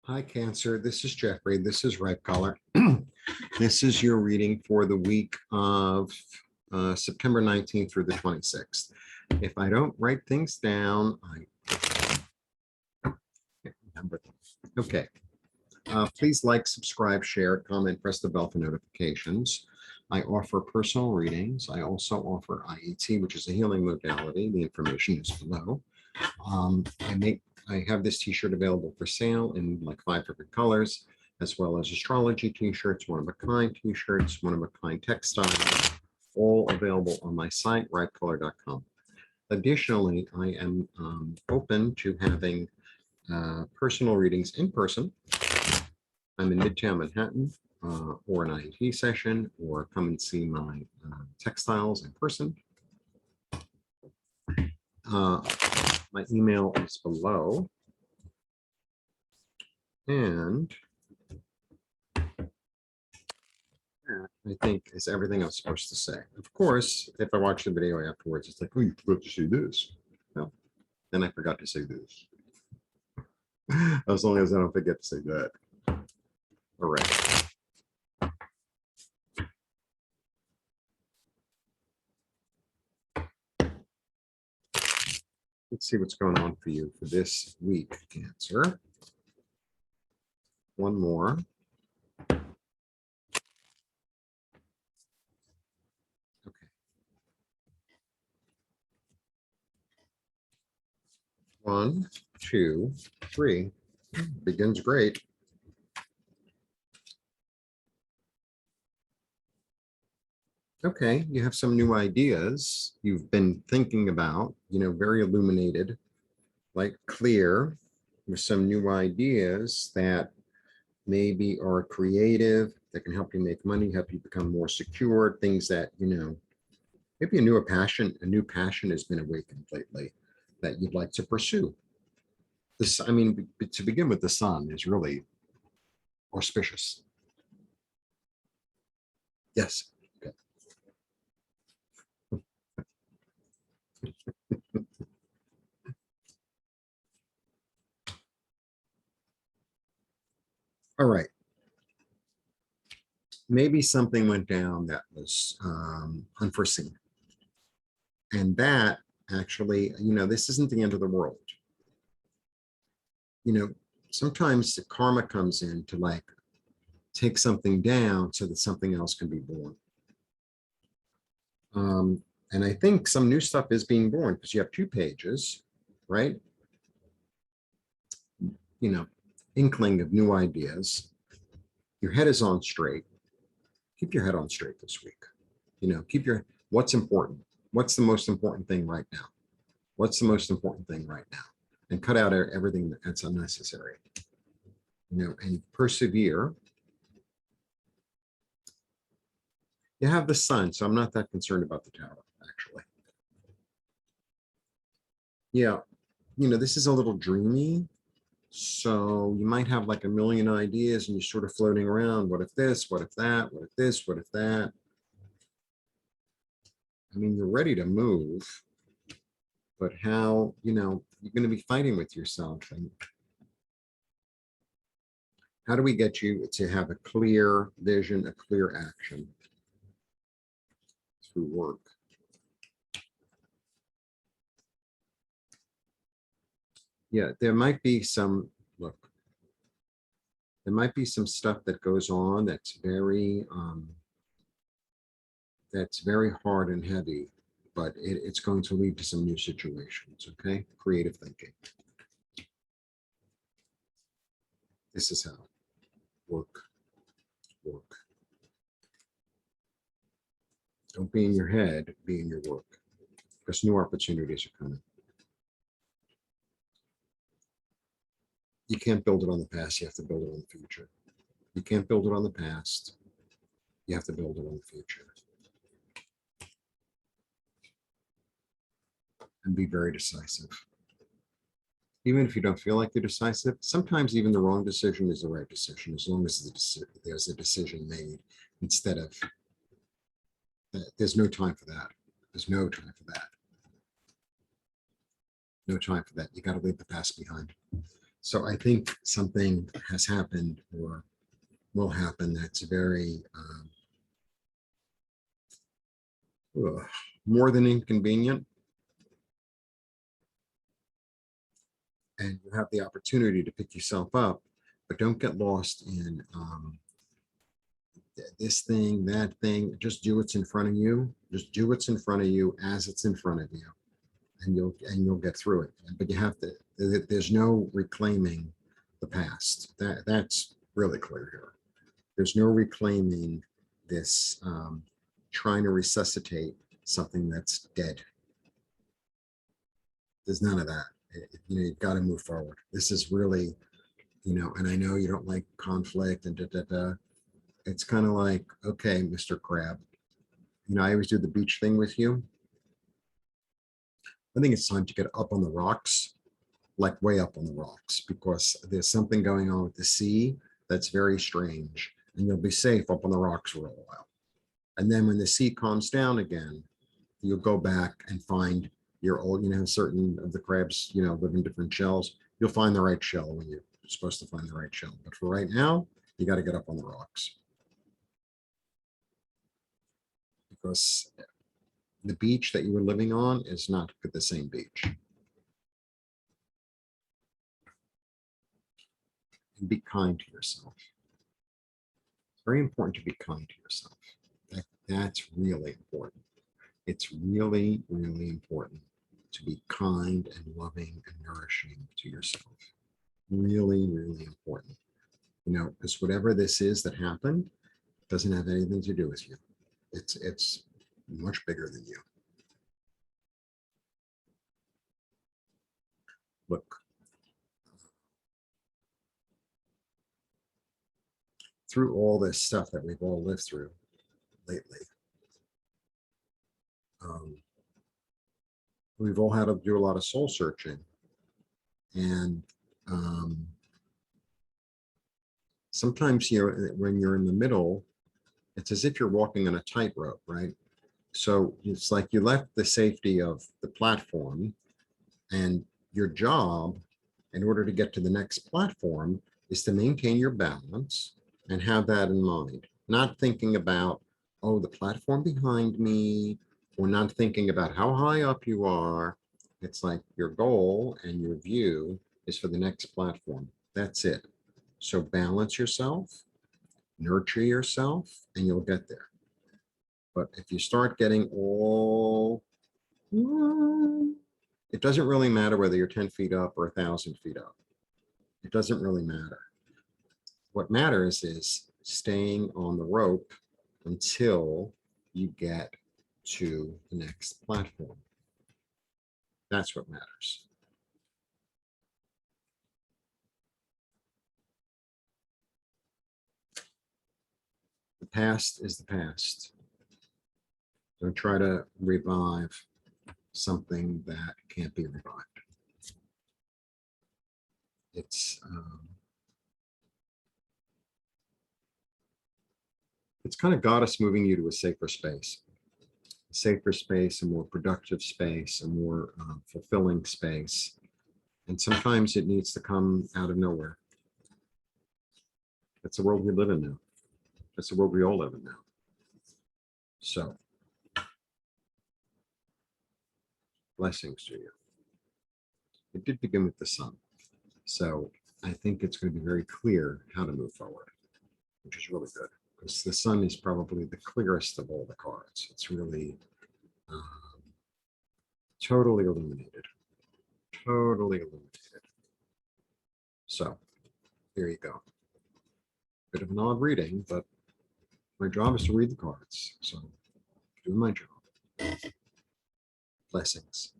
Hi, Cancer. This is Jeffrey. This is Red Color. This is your reading for the week of September 19th through the 26th. If I don't write things down, I can't remember them. Okay. Please like, subscribe, share, comment, press the bell for notifications. I offer personal readings. I also offer IET, which is a healing modality. The information is below. I have this t-shirt available for sale in like 5 different colors, as well as astrology t-shirts, one-of-a-kind t-shirts, one-of-a-kind textiles, all available on my site, rightcolor.com. Additionally, I am open to having personal readings in person. I'm in Midtown Manhattan, or an IET session, or come and see my textiles in person. My email is below. And I think is everything I'm supposed to say. Of course, if I watch the video afterwards, it's like, oh, you forgot to say this. Well, then I forgot to say this. As long as I don't forget to say that. All right. Let's see what's going on for you for this week, Cancer. One more. Okay. 1, 2, 3. Begins great. Okay, you have some new ideas you've been thinking about, very illuminated, like clear, with some new ideas that maybe are creative, that can help you make money, help you become more secure, things that, maybe a new passion has been awakened lately that you'd like to pursue. This, I mean, to begin with, the sun is really auspicious. Yes. Okay. All right. Maybe something went down that was unforeseen. And that actually, this isn't the end of the world. Sometimes the karma comes in to like take something down so that something else can be born. And I think some new stuff is being born because you have 2 pages, right? Inkling of new ideas. Your head is on straight. Keep your head on straight this week. What's important? What's the most important thing right now? What's the most important thing right now? And cut out everything that's unnecessary. And persevere. You have the sun, so I'm not that concerned about the tower, actually. Yeah, this is a little dreamy. So you might have like a million ideas and you're sort of floating around. What if this? What if that? What if this? What if that? I mean, you're ready to move, but how, you're going to be fighting with yourself. And how do we get you to have a clear vision, a clear action through work? Yeah, there might be some, look, there might be some stuff that goes on that's very hard and heavy, but it's going to lead to some new situations, okay? Creative thinking. This is how. Work. Don't be in your head, be in your work, because new opportunities are coming. You can't build it on the past, you have to build it on the future. You can't build it on the past, you have to build it on the future. And be very decisive. Even if you don't feel like you're decisive, sometimes even the wrong decision is the right decision, as long as there's a decision made, instead of, there's no time for that. There's no time for that. No time for that. You got to leave the past behind. So I think something has happened or will happen that's very more than inconvenient. And you have the opportunity to pick yourself up, but don't get lost in this thing, that thing. Just do what's in front of you. Just do what's in front of you as it's in front of you, and you'll get through it. But you have to. There's no reclaiming the past. That's really clear here. There's no reclaiming this, trying to resuscitate something that's dead. There's none of that. You've got to move forward. This is really, and I know you don't like conflict and da da da. It's kind of like, okay, Mr. Crab, I always do the beach thing with you. I think it's time to get up on the rocks, like way up on the rocks, because there's something going on with the sea that's very strange, and you'll be safe up on the rocks for a while. And then when the sea calms down again, you'll go back and find your old, certain of the crabs, live in different shells. You'll find the right shell when you're supposed to find the right shell. But for right now, you got to get up on the rocks. Because the beach that you were living on is not the same beach. And be kind to yourself. It's very important to be kind to yourself. That's really important. It's really, really important to be kind and loving and nourishing to yourself. Really, really important. Because whatever this is that happened doesn't have anything to do with you. It's much bigger than you. Look, through all this stuff that we've all lived through lately, we've all had to do a lot of soul searching. And sometimes, when you're in the middle, it's as if you're walking on a tightrope, right? So it's like you left the safety of the platform, and your job in order to get to the next platform is to maintain your balance and have that in mind. Not thinking about, oh, the platform behind me, or not thinking about how high up you are. It's like your goal and your view is for the next platform. That's it. So balance yourself, nurture yourself, and you'll get there. But if you start getting all, it doesn't really matter whether you're 10 feet up or 1,000 feet up. It doesn't really matter. What matters is staying on the rope until you get to the next platform. That's what matters. The past is the past. Don't try to revive something that can't be revived. It's kind of goddess moving you to a safer space, a more productive space, a more fulfilling space. And sometimes it needs to come out of nowhere. That's the world we live in now. That's the world we all live in now. So, blessings to you. It did begin with the sun. So I think it's going to be very clear how to move forward, which is really good, because the sun is probably the clearest of all the cards. It's really totally illuminated. Totally illuminated. So there you go. Bit of an odd reading, but my job is to read the cards. So doing my job. Blessings.